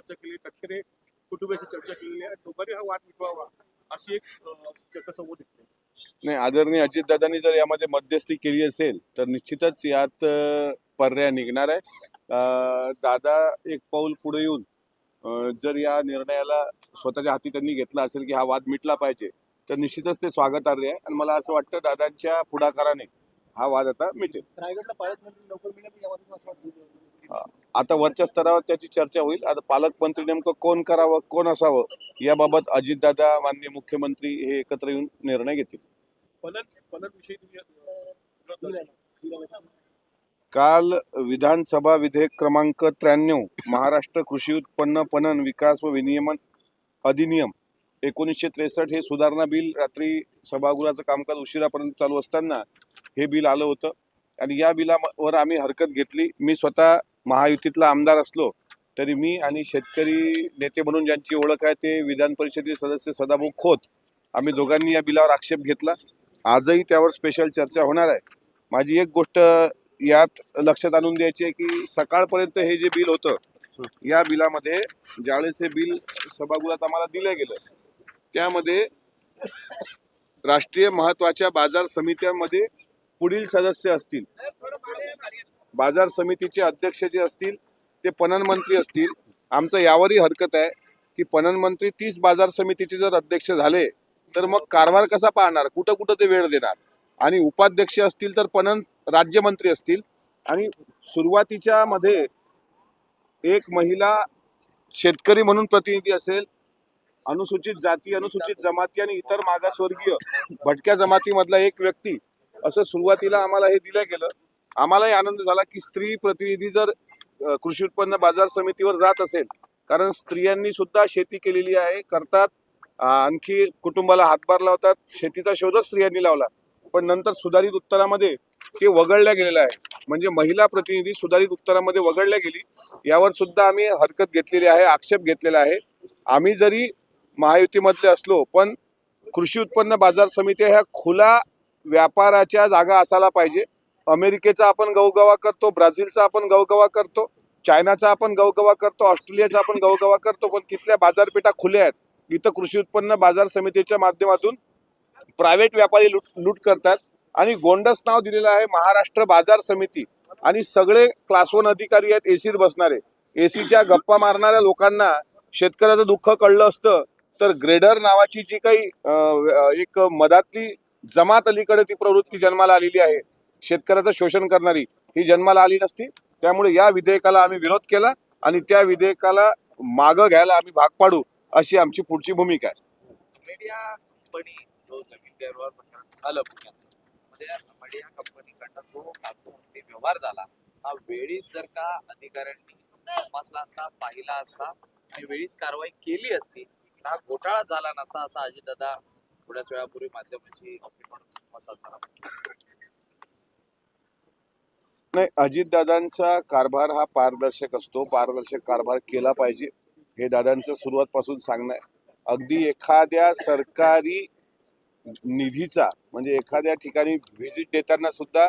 चर्चा केली, तटकरे कुटुंबियाची चर्चा केलेली आहे. दोघांनी हा वाद मिटवावा अशी एक चर्चा समोर येते. नाही, आदरणीय अजितदादांनी जर यामध्ये मध्यस्थी केली असेल तर निश्चितच यात पर्याय निघणार आहे. दादा एक पाऊल पुढे येऊन जर या निर्णयाला स्वतःच्या हाती त्यांनी घेतला असेल की हा वाद मिटला पाहिजे तर निश्चितच ते स्वागतार्ह आहे आणि मला असं वाटतं दादांच्या पुढाकाराने हा वाद आता मिटेल. रायगडला पालकमंत्री लवकर मिळेल यावरून असं वाटतं. आता वरच्या स्तरावर त्याची चर्चा होईल. आता पालकमंत्री नेमकं कोण करावं, कोण असावं याबाबत अजितदादा, माननीय मुख्यमंत्री हे एकत्र येऊन निर्णय घेतील. पणन विषयी तुम्ही काल विधानसभा विधेयक क्रमांक 93 महाराष्ट्र कृषी उत्पन्न पणन विकास व विनियमन अधिनियम 1963 हे सुधारणा बिल रात्री सभागृहाचं कामकाज उशिरापर्यंत चालू असताना हे बिल आलं होतं आणि या बिलावर आम्ही हरकत घेतली. मी स्वतः महायुतीतला आमदार असलो तरी मी आणि शेतकरी नेते म्हणून ज्यांची ओळख आहे ते विधान परिषदेचे सदस्य सदाभाऊ खोत, आम्ही दोघांनी या बिलावर आक्षेप घेतला. आजही त्यावर स्पेशल चर्चा होणार आहे. माझी एक गोष्ट यात लक्षात आणून द्यायची आहे की सकाळपर्यंत हे जे बिल होतं या बिलामध्ये ज्यावेळेस हे बिल सभागृहात आम्हाला दिलं गेलं त्यामध्ये राष्ट्रीय महत्वाच्या बाजार समित्यांमध्ये पुढील सदस्य असतील. बाजार समितीचे अध्यक्ष जे असतील ते पणन मंत्री असतील. आमचं यावरही हरकत आहे की पणन मंत्री 30 बाजार समितीचे जर अध्यक्ष झाले तर मग कारभार कसा पाहणार, कुठं कुठं ते वेळ देणार. आणि उपाध्यक्ष असतील तर पणन राज्यमंत्री असतील. आणि सुरुवातीच्या मध्ये एक महिला शेतकरी म्हणून प्रतिनिधी असेल, अनुसूचित जाती, अनुसूचित जमाती आणि इतर मागासवर्गीय भटक्या जमातीमधला एक व्यक्ती, असं सुरुवातीला आम्हाला हे दिलं गेलं. आम्हालाही आनंद झाला की स्त्री प्रतिनिधी जर कृषी उत्पन्न बाजार समितीवर जात असेल, कारण स्त्रियांनी सुद्धा शेती केलेली आहे, करतात, आणखी कुटुंबाला हातभार लावतात. शेतीचा शोधच स्त्रियांनी लावला, पण नंतर सुधारित उत्तरामध्ये ते वगळल्या गेलेलं आहे. म्हणजे महिला प्रतिनिधी सुधारित उत्तरामध्ये वगळल्या गेली. यावर सुद्धा आम्ही हरकत घेतलेली आहे, आक्षेप घेतलेला आहे. आम्ही जरी महायुतीमधले असलो पण कृषी उत्पन्न बाजार समिती ह्या खुला व्यापाराच्या जागा असायला पाहिजे. अमेरिकेचा आपण गवगवा करतो, ब्राझीलचा आपण गवगवा करतो, चायनाचा आपण गवगवा करतो, ऑस्ट्रेलियाचा आपण गवगवा करतो, पण तिथल्या बाजारपेठा खुल्या आहेत. इथं कृषी उत्पन्न बाजार समितीच्या माध्यमातून प्रायव्हेट व्यापारी लूट करतात आणि गोंडस नाव दिलेलं आहे महाराष्ट्र बाजार समिती. आणि सगळे क्लास 1 अधिकारी आहेत एसीत बसणारे. एसीच्या गप्पा मारणाऱ्या लोकांना शेतकऱ्याचं दुःख कळलं असतं तर ग्रेडर नावाची जी काही एक मधातली जमात अलीकडे ती प्रवृत्ती जन्माला आलेली आहे, शेतकऱ्याचं शोषण करणारी, ही जन्माला आली नसती. त्यामुळे या विधेयकाला आम्ही विरोध केला आणि त्या विधेयकाला मागं घ्यायला आम्ही भाग पाडू अशी आमची पुढची भूमिका आहे. मीडिया कंपनी जो जमीन गैरव्यवहार झालं पुण्यामध्ये, मीडिया कंपनीकडनं जो कागदोपत्री व्यवहार झाला हा वेळीच जर का अधिकाऱ्यांनी तपासला असता, पाहिला असता आणि वेळीच कारवाई केली असती हा घोटाळा झाला नसता, असा अजितदादा थोड्याच वेळापूर्वी माध्यमांशी संवाद साधताना. नाही, अजितदादांचा कारभार हा पारदर्शक असतो, पारदर्शक कारभार केला पाहिजे हे दादांचं सुरुवातपासून सांगणं आहे. अगदी एखाद्या सरकारी निधीचा म्हणजे एखाद्या ठिकाणी व्हिजिट देताना सुद्धा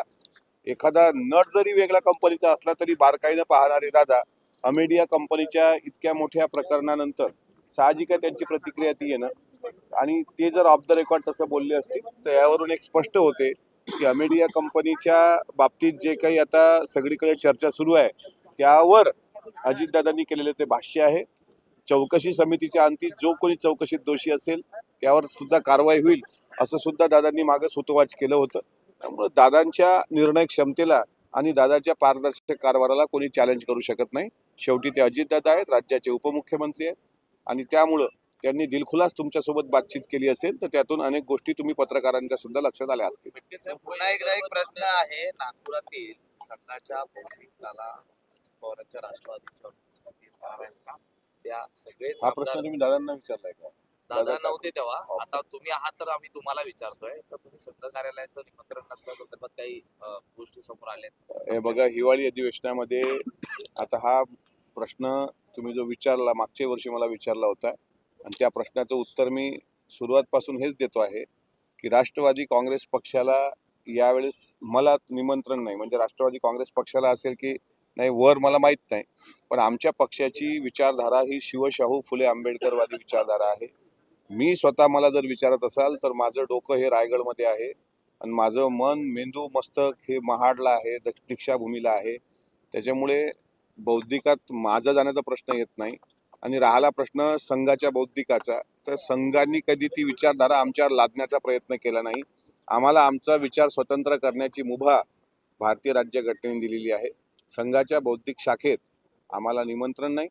एखादा नट जरी वेगळ्या कंपनीचा असला तरी बारकाईनं पाहणारे दादा अमेडिया कंपनीच्या इतक्या मोठ्या प्रकरणानंतर साहजिक आहे त्यांची प्रतिक्रिया ती येणं. आणि ते जर ऑफ द रेकॉर्ड तसं बोलले असतील तर यावरून एक स्पष्ट होते की अमेडिया कंपनीच्या बाबतीत जे काही आता सगळीकडे चर्चा सुरू आहे त्यावर अजितदादांनी केलेले ते भाष्य आहे. चौकशी समितीच्या अंती जो कोणी चौकशीत दोषी असेल त्यावर सुद्धा कारवाई होईल असं सुद्धा दादांनी मागे सुतोवाच केलं होतं. त्यामुळे दादांच्या निर्णय क्षमतेला आणि दादाच्या पारदर्शक कारभाराला कोणी चॅलेंज करू शकत नाही. शेवटी ते अजितदादा आहेत, राज्याचे उपमुख्यमंत्री आहेत आणि त्यामुळं त्यांनी दिलखुलास तुमच्यासोबत बातचीत केली असेल तर त्यातून अनेक गोष्टी तुम्ही पत्रकारांच्या सुद्धा लक्षात आल्या असतील. बेटके साहेब, पुन्हा एकदा एक प्रश्न आहे. नागपुरातील संघाच्या बहुतेकाला पवारांच्या राष्ट्रवादीच्या उपस्थितीत महाराष्ट्र त्या सगळेच हा प्रश्न आमदार तुम्ही दादांना विचारलाय का? दादा नव्हते तेव्हा, आता तुम्ही आहात तर आम्ही तुम्हाला विचारतोय. तर तुम्ही संघ कार्यालयाचं निमंत्रण नसल्या संदर्भात काही गोष्टी समोर आल्या? हे बघा, हिवाळी अधिवेशनामध्ये आता हा प्रश्न तुम्ही जो विचारला मागच्या वर्षी मला विचारला होता आणि त्या प्रश्नाचं उत्तर मी सुरुवातपासून हेच देतो आहे की राष्ट्रवादी काँग्रेस पक्षाला यावेळेस मला निमंत्रण नाही. म्हणजे राष्ट्रवादी काँग्रेस पक्षाला असेल की नाही वर मला माहित नाही, पण आमच्या पक्षाची विचारधारा ही शिवशाहू फुले आंबेडकरवादी विचारधारा आहे. मी स्वतः मला जर विचारत असाल तर माझं डोकं हे रायगडमध्ये आहे आणि माझं मन मेंदू मस्तक हे महाडला आहे, दीक्षाभूमीला आहे. त्याच्यामुळे बौद्धिकात माझा जाण्याचा प्रश्न येत नाही. आणि राहिला प्रश्न संघाच्या बौद्धिकाचा, तर संघांनी कधी ती विचारधारा आमच्यावर लादण्याचा प्रयत्न केला नाही. आम्हाला आमचा विचार स्वतंत्र करण्याची मुभा भारतीय राज्यघटनेने दिलेली आहे. संघाच्या बौद्धिक शाखेत आम्हाला निमंत्रण नाही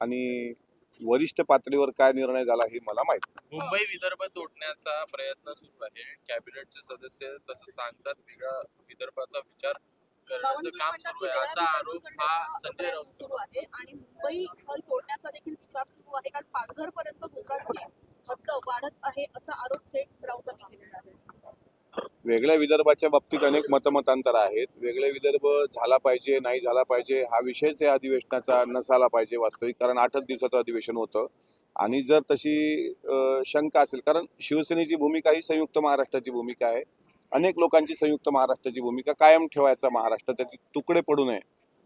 आणि वरिष्ठ पातळीवर काय निर्णय झाला हे मला माहित नाही. मुंबई विदर्भ तोडण्याचा प्रयत्न सुरू आहे. कॅबिनेटचे सदस्य तसं सांगतात, वेगळा विदर्भाचा विचार करण्याचं काम सुरू आहे असा आरोप हा संजय राऊत सुरू आहे आणि मुंबई तोडण्याचा देखील विचार सुरू आहे, कारण पालघर पर्यंत गुजरातची हद्द वाढत आहे असा आरोप थेट राऊतांनी केलेला आहे. वेगळ्या विदर्भाच्या बाबतीत अनेक मतमतांतर आहेत. वेगळे विदर्भ झाला पाहिजे नाही झाला पाहिजे हा विषयच या अधिवेशनाचा नसायला पाहिजे वास्तविक, कारण 8च दिवसाचं अधिवेशन होतं. आणि जर तशी शंका असेल, कारण शिवसेनेची भूमिका ही संयुक्त महाराष्ट्राची भूमिका आहे. अनेक लोकांची संयुक्त महाराष्ट्राची भूमिका कायम ठेवायचा महाराष्ट्र, त्याचे तुकडे पडू नये.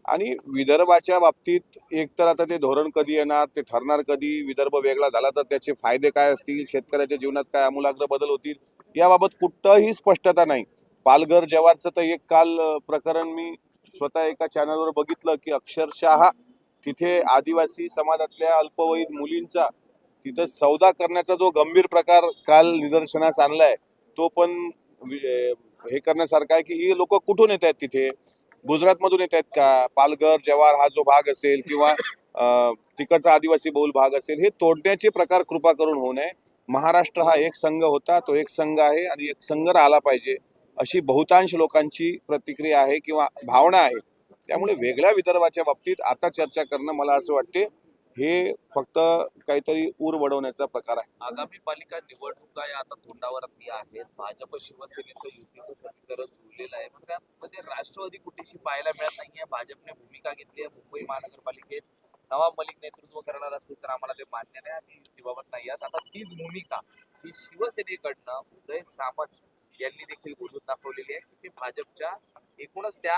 आणि विदर्भाच्या बाबतीत एकतर आता ते धोरण कधी येणार, ते ठरणार कधी, विदर्भ वेगळा झाला तर त्याचे फायदे काय असतील, शेतकऱ्याच्या जीवनात काय आमूलाग्र बदल होतील, याबाबत कुठंही स्पष्टता नाही. पालघर जव्हारचं तर एक काल प्रकरण मी स्वतः एका चॅनलवर बघितलं की अक्षरशः तिथे आदिवासी समाजातल्या अल्पवयीन मुलींचा तिथं सौदा करण्याचा जो गंभीर प्रकार काल निदर्शनास आणलाय, तो पण हे करण्यासारखा आहे की ही लोक कुठून येत आहेत. तिथे गुजरातमधून येत आहेत का? पालघर जव्हार हा जो भाग असेल किंवा तिकडचा आदिवासी बहुल भाग असेल, हे तोडण्याचे प्रकार कृपा करून होऊ नये. महाराष्ट्र हा एक संघ होता, तो एक संघ आहे आणि एक संघ राहिला पाहिजे अशी बहुतांश लोकांची प्रतिक्रिया आहे किंवा भावना आहे. त्यामुळे वेगळ्या विदर्भाच्या बाबतीत आता चर्चा करणं मला असं वाटते हे फक्त काहीतरी ऊर वडवण्याचा प्रकार आहे. आगामी पालिका निवडणुका या आता तोंडावरती आहेत. भाजप शिवसेनेचं युतीचं समीकरण जुळलेलं आहे. मग त्यामध्ये राष्ट्रवादी कुठेशी पाहायला मिळत नाहीये. भाजपने भूमिका घेतली आहे, मुंबई महानगरपालिकेत नवाब मलिक नेतृत्व करणार असेल तर आम्हाला ते मान्य नाही, आम्ही युतीबाबत नाही आहात. आता तीच भूमिका ही शिवसेनेकडनं उदय सामंत यांनी देखील बोलून दाखवलेली आहे की ते भाजपच्या एकूणच त्या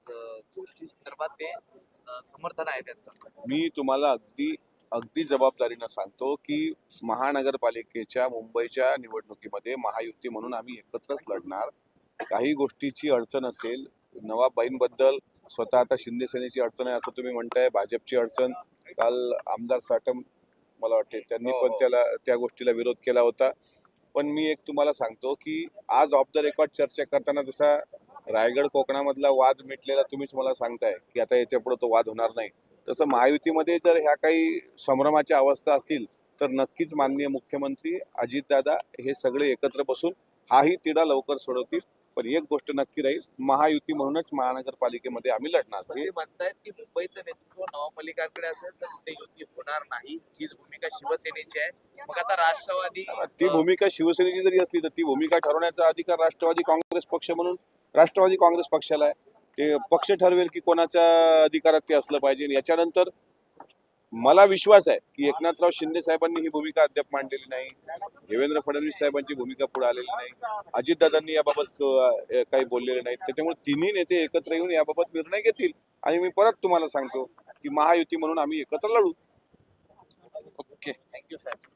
गोष्टी संदर्भात ते समर्थन आहे त्यांचं. मी तुम्हाला अगदी जबाबदारीनं सांगतो की महानगरपालिकेच्या मुंबईच्या निवडणुकीमध्ये महायुती म्हणून आम्ही एकत्रच लढणार. काही गोष्टीची अडचण असेल, नवाबाईंबद्दल स्वतः आता शिंदे सेनेची अडचण आहे असं तुम्ही म्हणताय, भाजपची अडचण, काल आमदार साटम मला वाटते त्यांनी पण त्या गोष्टीला विरोध केला होता. पण मी एक तुम्हाला सांगतो की आज ऑफ द रेकॉर्ड चर्चा करताना जसा रायगड कोकणामधला वाद मिटलेला तुम्हीच मला सांगताय की आता याच्या पुढे तो वाद होणार नाही, तसं महायुतीमध्ये जर ह्या काही संभ्रमाच्या अवस्था असतील तर नक्कीच माननीय मुख्यमंत्री अजितदादा हे सगळे एकत्र बसून हाही तिढा लवकर सोडवतील. पण एक गोष्ट नक्की राहील, महायुती म्हणूनच महानगरपालिकेमध्ये आम्ही लढणार. ते म्हणतायत की मुंबईचं नेतृत्व नवाब मलिकांकडे असेल तर तिथे युती होणार नाही, हीच भूमिका शिवसेनेची आहे. मग आता राष्ट्रवादी ती भूमिका शिवसेनेची जरी असली तर ती भूमिका ठरवण्याचा अधिकार राष्ट्रवादी काँग्रेस पक्ष म्हणून राष्ट्रवादी काँग्रेस पक्षाला आहे. ते पक्ष ठरवेल की कोणाच्या अधिकारात ते असलं पाहिजे. याच्यानंतर मला विश्वास आहे की एकनाथराव शिंदे साहेबांनी ही भूमिका अद्याप मांडलेली नाही, देवेंद्र फडणवीस साहेबांची भूमिका पुढे आलेली नाही, अजितदादांनी याबाबत काही बोललेले नाहीत. त्याच्यामुळे तिन्ही नेते एकत्र येऊन याबाबत निर्णय घेतील आणि मी परत तुम्हाला सांगतो की महायुती म्हणून आम्ही एकत्र लढू. ओके, थँक्यू साहेब.